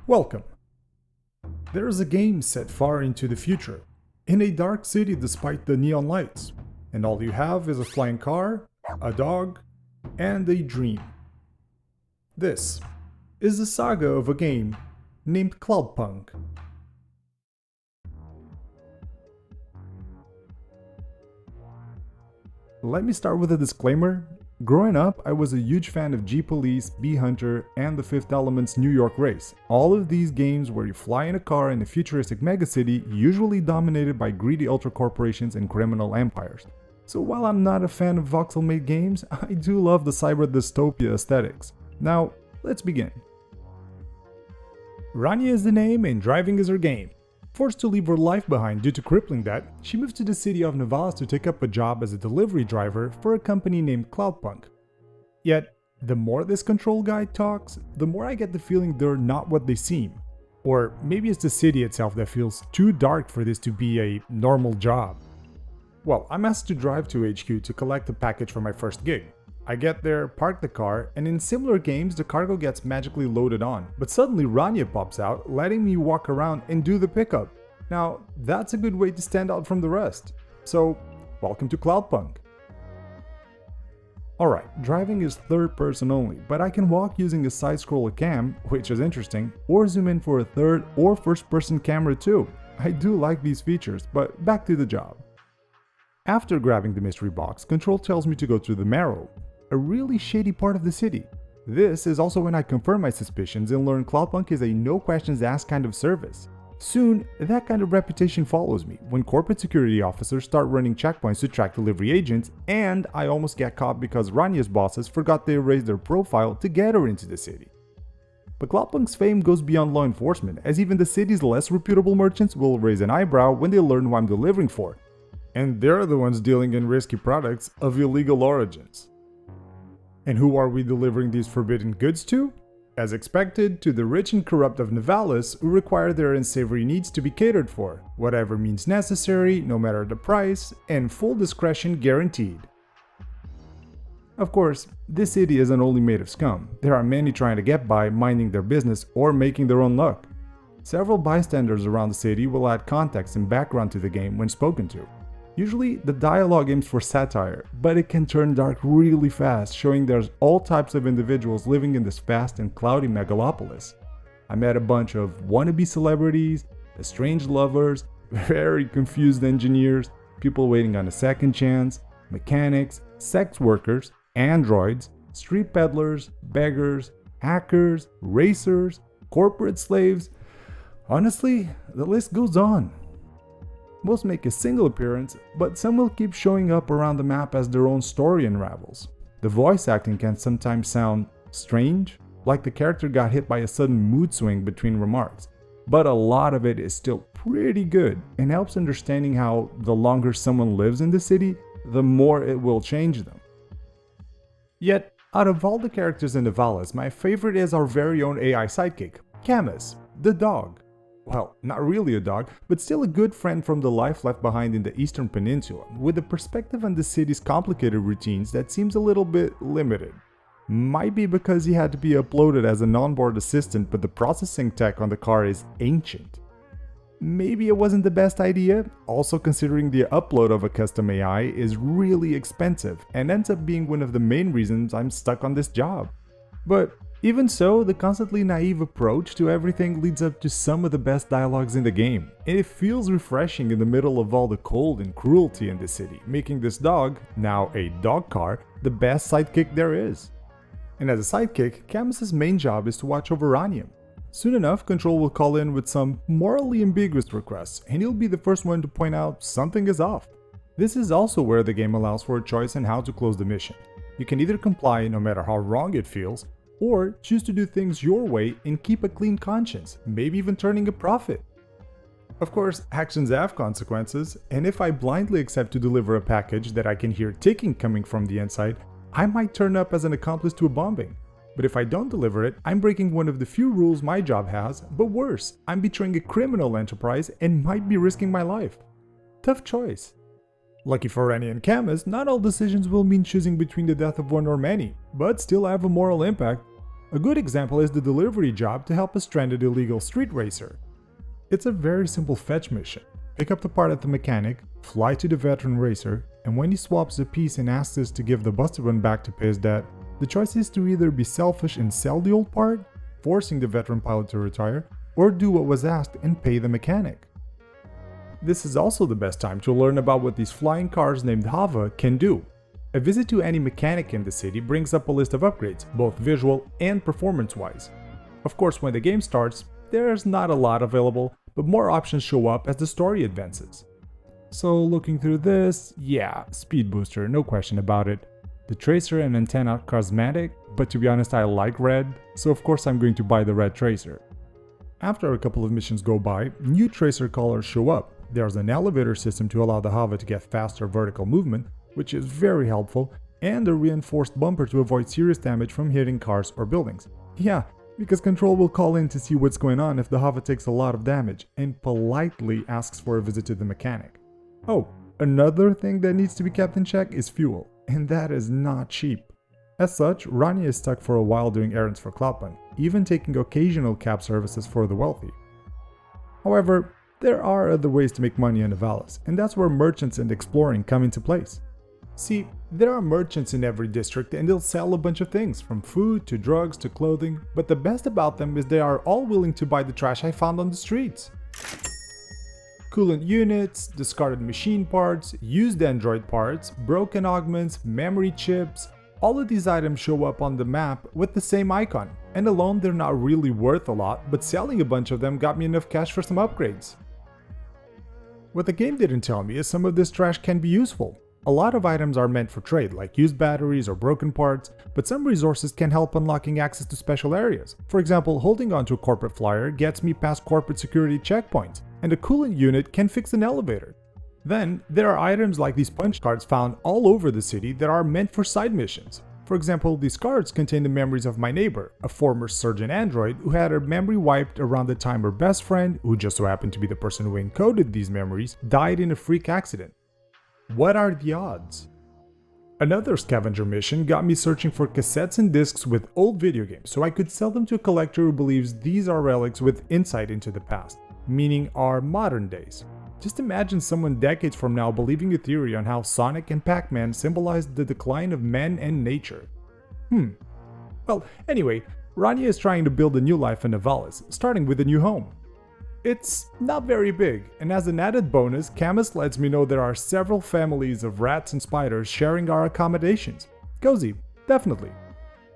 Welcome! There is a game set far into the future, in a dark city despite the neon lights, and all you have is a flying car, a dog, and a dream. This is the saga of a game named Cloudpunk. Let me start with a disclaimer. Growing up, I was a huge fan of G-Police, Bee-Hunter, and The Fifth Element's New York Race. All of these games where you fly in a car in a futuristic megacity, usually dominated by greedy ultra-corporations and criminal empires. So while I'm not a fan of voxel-made games, I do love the cyber dystopia aesthetics. Now, let's begin. Rania is the name and driving is her game. Forced to leave her life behind due to crippling debt, she moves to the city of Navalis to take up a job as a delivery driver for a company named Cloudpunk. Yet, the more this control guy talks, the more I get the feeling they're not what they seem. Or maybe it's the city itself that feels too dark for this to be a normal job. Well, I'm asked to drive to HQ to collect a package for my first gig. I get there, park the car, and in similar games the cargo gets magically loaded on, but suddenly Rania pops out, letting me walk around and do the pickup. Now, that's a good way to stand out from the rest. So, welcome to Cloudpunk. Alright, driving is third person only, but I can walk using a side-scroller cam, which is interesting, or zoom in for a third or first person camera too. I do like these features, but back to the job. After grabbing the mystery box, Control tells me to go to the Marrow, a really shady part of the city. This is also when I confirm my suspicions and learn Cloudpunk is a no questions asked kind of service. Soon, that kind of reputation follows me when corporate security officers start running checkpoints to track delivery agents, and I almost get caught because Rania's bosses forgot to erase their profile to get her into the city. But Cloudpunk's fame goes beyond law enforcement, as even the city's less reputable merchants will raise an eyebrow when they learn who I'm delivering for. And they're the ones dealing in risky products of illegal origins. And who are we delivering these forbidden goods to? As expected, to the rich and corrupt of Navalis, who require their unsavory needs to be catered for, whatever means necessary, no matter the price, and full discretion guaranteed. Of course, this city isn't only made of scum. There are many trying to get by, minding their business, or making their own luck. Several bystanders around the city will add context and background to the game when spoken to. Usually, the dialogue aims for satire, but it can turn dark really fast, showing there's all types of individuals living in this vast and cloudy megalopolis. I met a bunch of wannabe celebrities, estranged lovers, very confused engineers, people waiting on a second chance, mechanics, sex workers, androids, street peddlers, beggars, hackers, racers, corporate slaves. Honestly, the list goes on. Most make a single appearance, but some will keep showing up around the map as their own story unravels. The voice acting can sometimes sound strange, like the character got hit by a sudden mood swing between remarks, but a lot of it is still pretty good and helps understanding how the longer someone lives in the city, the more it will change them. Yet, out of all the characters in Navalis, my favorite is our very own AI sidekick, Camus, the dog. Well, not really a dog, but still a good friend from the life left behind in the Eastern Peninsula, with a perspective on the city's complicated routines that seems a little bit limited. Might be because he had to be uploaded as an onboard assistant, but the processing tech on the car is ancient. Maybe it wasn't the best idea, also considering the upload of a custom AI is really expensive and ends up being one of the main reasons I'm stuck on this job. But even so, the constantly naive approach to everything leads up to some of the best dialogues in the game, and it feels refreshing in the middle of all the cold and cruelty in the city, making this dog, now a dog car, the best sidekick there is. And as a sidekick, Camus's main job is to watch over Rania. Soon enough, Control will call in with some morally ambiguous requests, and he'll be the first one to point out something is off. This is also where the game allows for a choice on how to close the mission. You can either comply no matter how wrong it feels, or choose to do things your way and keep a clean conscience, maybe even turning a profit. Of course, actions have consequences, and if I blindly accept to deliver a package that I can hear ticking coming from the inside, I might turn up as an accomplice to a bombing. But if I don't deliver it, I'm breaking one of the few rules my job has, but worse, I'm betraying a criminal enterprise and might be risking my life. Tough choice. Lucky for Rania and Camus, not all decisions will mean choosing between the death of one or many, but still have a moral impact. A good example is the delivery job to help a stranded illegal street racer. It's a very simple fetch mission. Pick up the part at the mechanic, fly to the veteran racer, and when he swaps the piece and asks us to give the busted one back to pay his debt, the choice is to either be selfish and sell the old part, forcing the veteran pilot to retire, or do what was asked and pay the mechanic. This is also the best time to learn about what these flying cars named Hava can do. A visit to any mechanic in the city brings up a list of upgrades, both visual and performance-wise. Of course, when the game starts, there's not a lot available, but more options show up as the story advances. So looking through this, yeah, speed booster, no question about it. The tracer and antenna are cosmetic, but to be honest I like red, so of course I'm going to buy the red tracer. After a couple of missions go by, new tracer colors show up. There's an elevator system to allow the Hava to get faster vertical movement, which is very helpful, and a reinforced bumper to avoid serious damage from hitting cars or buildings. Yeah, because Control will call in to see what's going on if the Hava takes a lot of damage, and politely asks for a visit to the mechanic. Oh, another thing that needs to be kept in check is fuel, and that is not cheap. As such, Rania is stuck for a while doing errands for Cloudpunk, even taking occasional cab services for the wealthy. However, there are other ways to make money in Avalis, and that's where merchants and exploring come into place. See, there are merchants in every district and they'll sell a bunch of things, from food to drugs to clothing, but the best about them is they are all willing to buy the trash I found on the streets. Coolant units, discarded machine parts, used Android parts, broken augments, memory chips, all of these items show up on the map with the same icon, and alone they're not really worth a lot, but selling a bunch of them got me enough cash for some upgrades. What the game didn't tell me is some of this trash can be useful. A lot of items are meant for trade, like used batteries or broken parts, but some resources can help unlocking access to special areas. For example, holding onto a corporate flyer gets me past corporate security checkpoints, and a coolant unit can fix an elevator. Then, there are items like these punch cards found all over the city that are meant for side missions. For example, these cards contain the memories of my neighbor, a former surgeon android who had her memory wiped around the time her best friend, who just so happened to be the person who encoded these memories, died in a freak accident. What are the odds? Another scavenger mission got me searching for cassettes and discs with old video games so I could sell them to a collector who believes these are relics with insight into the past, meaning our modern days. Just imagine someone decades from now believing a theory on how Sonic and Pac-Man symbolized the decline of man and nature. Well, anyway, Rania is trying to build a new life in Avalis, starting with a new home. It's not very big, and as an added bonus, Camus lets me know there are several families of rats and spiders sharing our accommodations. Cozy, definitely.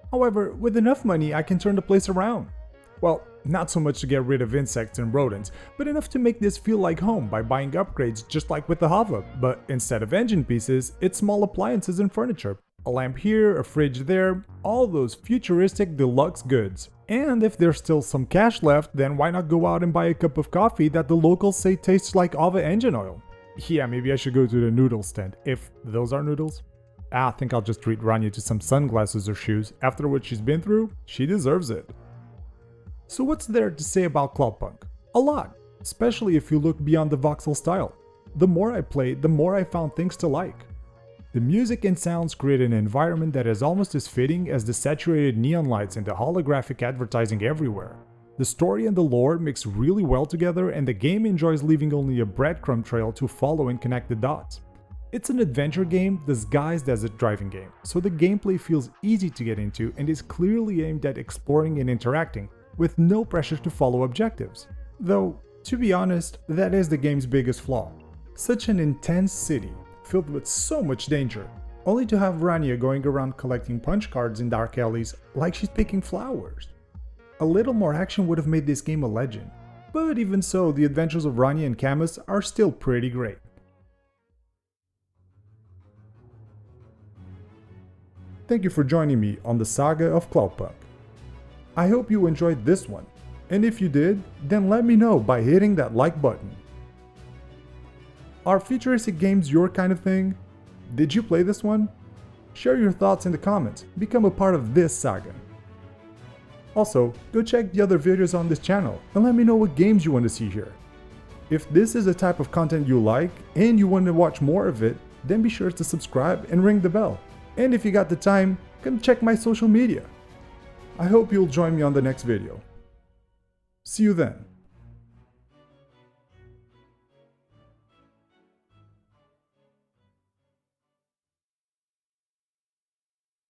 However, with enough money I can turn the place around. Well, not so much to get rid of insects and rodents, but enough to make this feel like home by buying upgrades just like with the Hava, but instead of engine pieces, it's small appliances and furniture. A lamp here, a fridge there, all those futuristic deluxe goods. And if there's still some cash left, then why not go out and buy a cup of coffee that the locals say tastes like Ava engine oil? Yeah, maybe I should go to the noodle stand, if those are noodles. I think I'll just treat Rania to some sunglasses or shoes. After what she's been through, she deserves it. So what's there to say about Cloudpunk? A lot, especially if you look beyond the voxel style. The more I played, the more I found things to like. The music and sounds create an environment that is almost as fitting as the saturated neon lights and the holographic advertising everywhere. The story and the lore mix really well together, and the game enjoys leaving only a breadcrumb trail to follow and connect the dots. It's an adventure game disguised as a driving game, so the gameplay feels easy to get into and is clearly aimed at exploring and interacting, with no pressure to follow objectives. Though, to be honest, that is the game's biggest flaw. Such an intense city, filled with so much danger, only to have Rania going around collecting punch cards in dark alleys like she's picking flowers. A little more action would have made this game a legend, but even so, the adventures of Rania and Camus are still pretty great. Thank you for joining me on the saga of Cloudpunk. I hope you enjoyed this one, and if you did, then let me know by hitting that like button. Are futuristic games your kind of thing? Did you play this one? Share your thoughts in the comments, become a part of this saga. Also, go check the other videos on this channel and let me know what games you want to see here. If this is the type of content you like and you want to watch more of it, then be sure to subscribe and ring the bell. And if you got the time, come check my social media. I hope you'll join me on the next video. See you then.